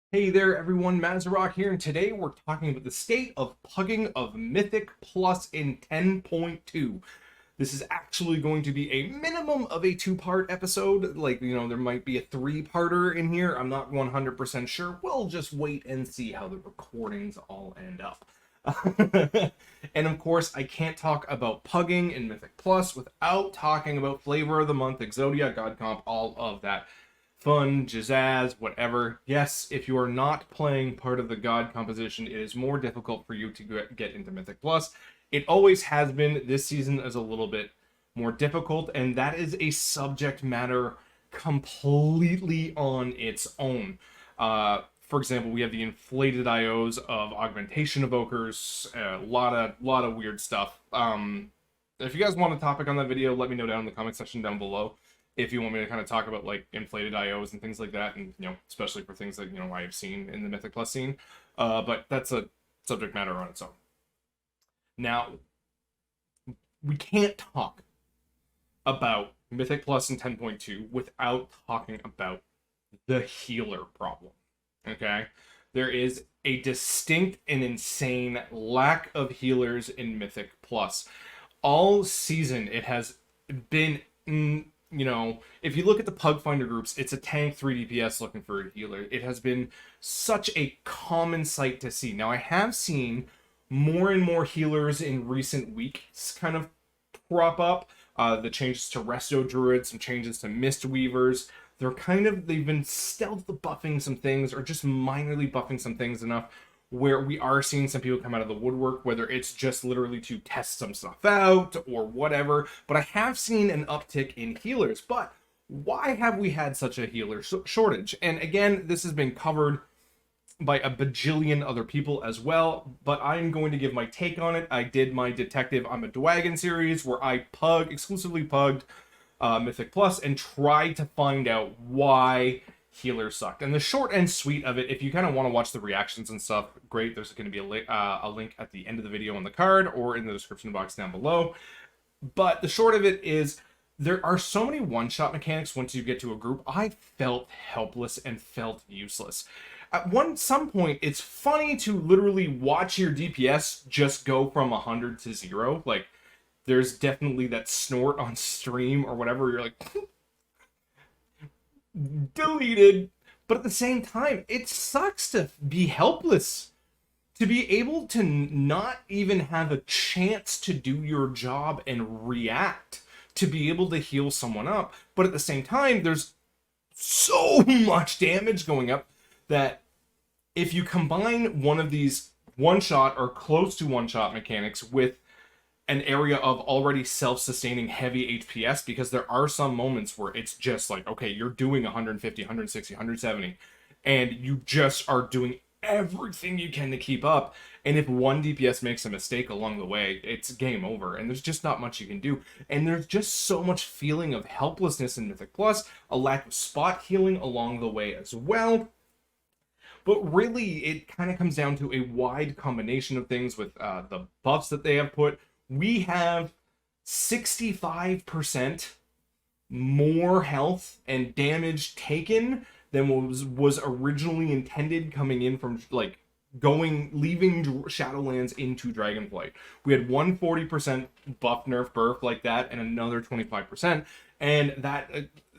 Hey there everyone, Mazarok here, and today we're talking about the state of pugging of Mythic Plus in 10.2. This is actually going to be a minimum of a two-part episode. There might be a three-parter in here. I'm not 100% sure. We'll just wait and see how the recordings all end up. And of course, I can't talk about pugging in Mythic Plus without talking about Flavor of the Month, Exodia, God Comp, all of that fun, pizzazz, whatever. Yes, if you are not playing part of the God composition, it is more difficult for you to get into Mythic Plus. It always has been. This season is a little bit more difficult, and that is a subject matter completely on its own. For example, we have the inflated IOs of augmentation evokers, a lot of weird stuff. If you guys want a topic on that video, let me know down in the comment section down below. If you want me to kind of talk about like inflated IOs and things like that, and especially for things that I have seen in the Mythic Plus scene, but that's a subject matter on its own. Now, we can't talk about Mythic Plus in 10.2 without talking about the healer problem. Okay, there is a distinct and insane lack of healers in Mythic Plus. All season, it has been. If you look at the Pug Finder groups, it's a tank 3 DPS looking for a healer. It has been such a common sight to see. Now, I have seen more and more healers in recent weeks kind of crop up. The changes to Resto Druids, some changes to Mist Weavers. They've been stealth buffing some things, or just minorly buffing some things enough where we are seeing some people come out of the woodwork, whether it's just literally to test some stuff out or whatever. But I have seen an uptick in healers. But why have we had such a healer shortage? And again, this has been covered by a bajillion other people as well, but I'm going to give my take on it. I did my Detective I'm a Dwagon series where I exclusively pugged Mythic Plus and tried to find out why healers sucked. And the short and sweet of it, if you kind of want to watch the reactions and stuff, great. There's going to be a link at the end of the video on the card or in the description box down below. But the short of it is, there are so many one-shot mechanics once you get to a group. I felt helpless and felt useless. At some point, it's funny to literally watch your DPS just go from 100 to 0. Like, there's definitely that snort on stream or whatever. You're like, deleted. But at the same time, it sucks to be helpless. To be able to not even have a chance to do your job and react. To be able to heal someone up. But at the same time, there's so much damage going up that if you combine one of these one-shot or close to one-shot mechanics with an area of already self-sustaining heavy HPS, because there are some moments where it's just like, okay, you're doing 150, 160, 170, and you just are doing everything you can to keep up, and if one DPS makes a mistake along the way, it's game over, and there's just not much you can do. And there's just so much feeling of helplessness in Mythic Plus, a lack of spot healing along the way as well. But really, it kind of comes down to a wide combination of things with the buffs that they have put. We have 65% more health and damage taken than was originally intended coming in from leaving Shadowlands into Dragonflight. We had 140% buff nerf burf like that and another 25%, and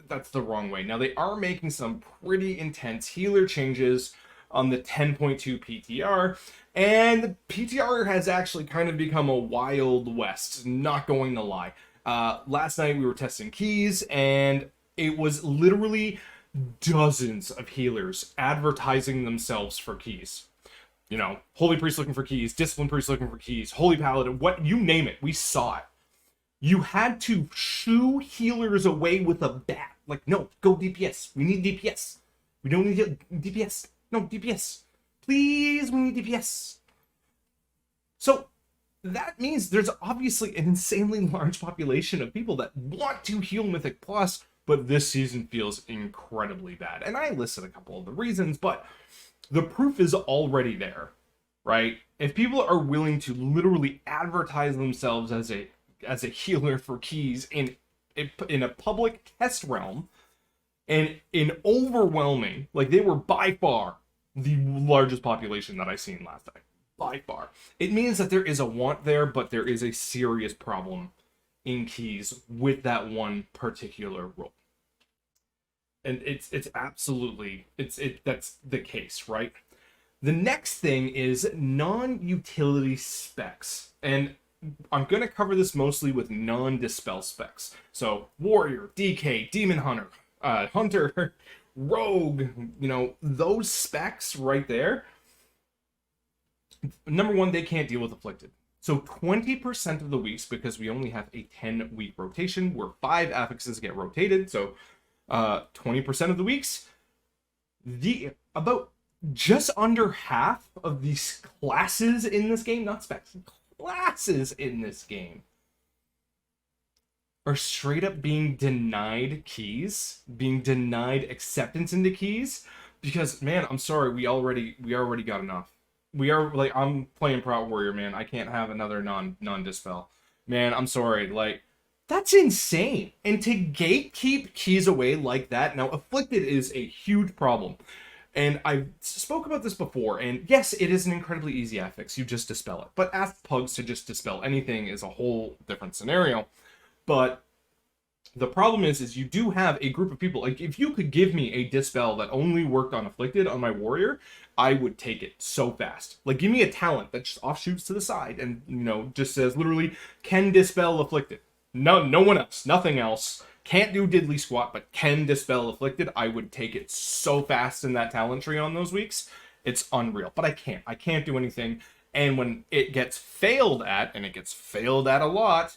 that's the wrong way. Now, they are making some pretty intense healer changes on the 10.2 PTR, and the PTR has actually kind of become a wild west, not going to lie. Last night we were testing keys, and it was literally dozens of healers advertising themselves for keys. Holy Priest looking for keys, Discipline Priest looking for keys, Holy Paladin, what, you name it, we saw it. You had to shoo healers away with a bat. Like, no, go DPS. We need DPS. We don't need DPS. No, DPS. Please, we need DPS. So that means there's obviously an insanely large population of people that want to heal Mythic Plus, but this season feels incredibly bad. And I listed a couple of the reasons, but the proof is already there, right? If people are willing to literally advertise themselves as a healer for keys in a public test realm, and in overwhelming, like, they were by far the largest population that I seen last time, by far. It means that there is a want there, but there is a serious problem in keys with that one particular role. And it's absolutely that's the case, right? The next thing is non-utility specs. And I'm going to cover this mostly with non-dispel specs. So warrior, DK, demon hunter, hunter, rogue, those specs right there. Number one, they can't deal with afflicted. So 20% of the weeks, because we only have a 10-week rotation where 5 affixes get rotated. So 20% of the weeks, about just under half of these classes in this game, not specs, classes in this game, are straight up being denied keys, being denied acceptance into keys, because, man, I'm sorry, we already got enough. We are, like, I'm playing Proud Warrior, man. I can't have another non-dispel. Man, I'm sorry, like, that's insane. And to gatekeep keys away like that, now, afflicted is a huge problem. And I spoke about this before, and yes, it is an incredibly easy affix. You just dispel it. But ask Pugs to just dispel anything is a whole different scenario. But the problem is you do have a group of people. Like, if you could give me a dispel that only worked on afflicted on my warrior, I would take it so fast. Like, give me a talent that just offshoots to the side and, just says literally, can dispel afflicted. No one else, nothing else. Can't do diddly squat, but can dispel afflicted. I would take it so fast in that talent tree on those weeks. It's unreal. But I can't do anything. And when it gets failed at, and it gets failed at a lot,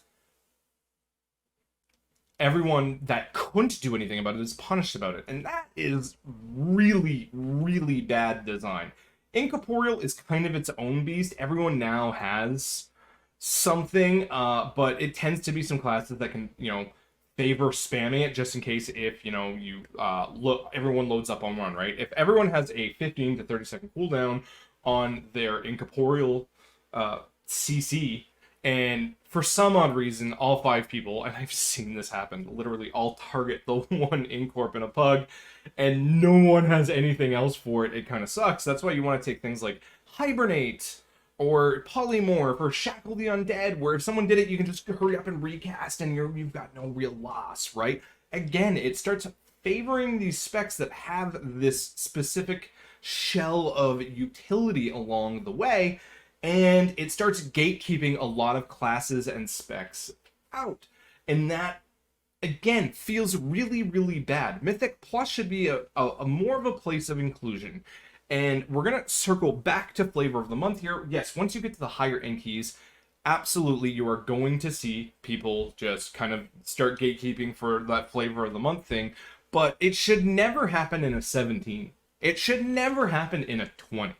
everyone that couldn't do anything about it is punished about it. And that is really, really bad design. Incorporeal is kind of its own beast. Everyone now has something, but it tends to be some classes that can, favor spamming it just in case if, everyone loads up on one, right? If everyone has a 15 to 30 second cooldown on their incorporeal CC, and for some odd reason, all 5 people, and I've seen this happen, literally all target the one incorp in a pug, and no one has anything else for it, it kind of sucks. That's why you want to take things like Hibernate, or Polymorph, or Shackle the Undead, where if someone did it, you can just hurry up and recast, and you've got no real loss, right? Again, it starts favoring these specs that have this specific shell of utility along the way, and it starts gatekeeping a lot of classes and specs out. And that, again, feels really, really bad. Mythic Plus should be a more of a place of inclusion. And we're going to circle back to flavor of the month here. Yes, once you get to the higher end keys, absolutely you are going to see people just kind of start gatekeeping for that flavor of the month thing. But it should never happen in a 17. It should never happen in a 20.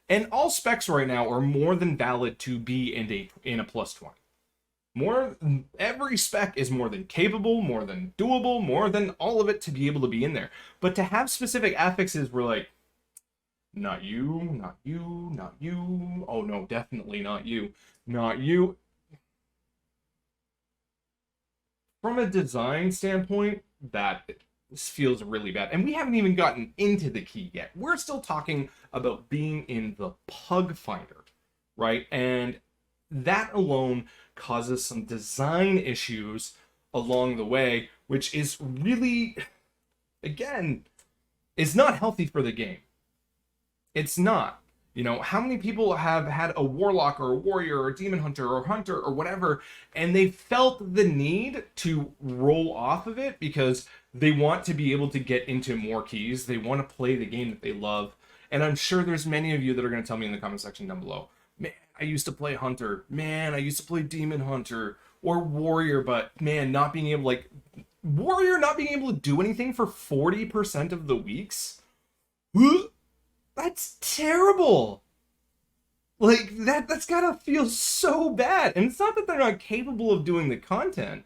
And all specs right now are more than valid to be in a plus 20. Every spec is more than capable, more than doable, more than all of it to be able to be in there. But to have specific affixes, we're like, not you, not you, not you. Oh no, definitely not you. Not you. From a design standpoint, that feels really bad. And we haven't even gotten into the key yet. We're still talking about being in the Pug Finder, right? And that alone causes some design issues along the way, which is really, again, is not healthy for the game. It's not. How many people have had a warlock or a warrior or a demon hunter or whatever, and they felt the need to roll off of it because they want to be able to get into more keys. They want to play the game that they love. And I'm sure there's many of you that are going to tell me in the comment section down below, man, I used to play hunter. Man, I used to play demon hunter or warrior, but man, not being able to do anything for 40% of the weeks. That's terrible. Like, that's gotta feel so bad. And it's not that they're not capable of doing the content.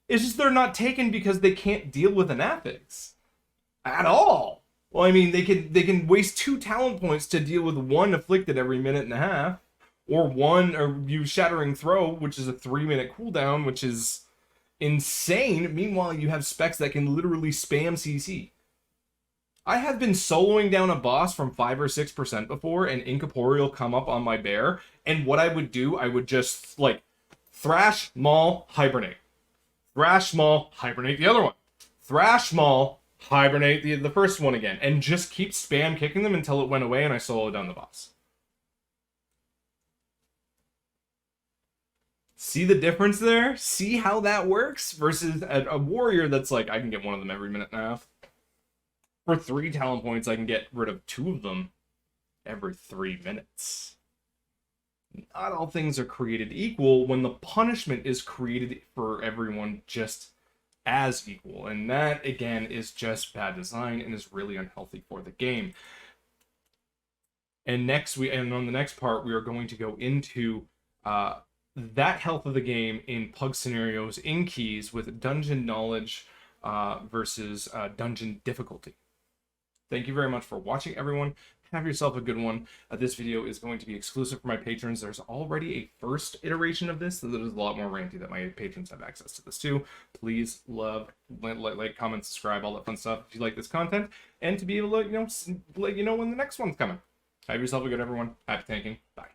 It's just they're not taken because they can't deal with an affix. At all. Well, I mean, they can waste 2 talent points to deal with 1 afflicted every minute and a half. Or use Shattering Throw, which is a 3-minute cooldown, which is insane. Meanwhile, you have specs that can literally spam CC. I have been soloing down a boss from 5 or 6% before, and Incorporeal come up on my bear, and what I would do, I would just, like, thrash, maul, hibernate. Thrash, maul, hibernate the other one. Thrash, maul, hibernate the first one again, and just keep spam kicking them until it went away and I soloed down the boss. See the difference there? See how that works? Versus a warrior that's like, I can get one of them every minute and a half. For 3 talent points, I can get rid of 2 of them every 3 minutes. Not all things are created equal when the punishment is created for everyone just as equal. And that, again, is just bad design and is really unhealthy for the game. And on the next part, we are going to go into that health of the game in pug scenarios in keys with dungeon knowledge versus dungeon difficulty. Thank you very much for watching, everyone. Have yourself a good one. This video is going to be exclusive for my patrons. There's already a first iteration of this, so there's a lot more ranty that my patrons have access to this too. Please like, comment, subscribe, all that fun stuff if you like this content, and to be able to let you know when the next one's coming. Have yourself a good, everyone. Happy tanking. Bye.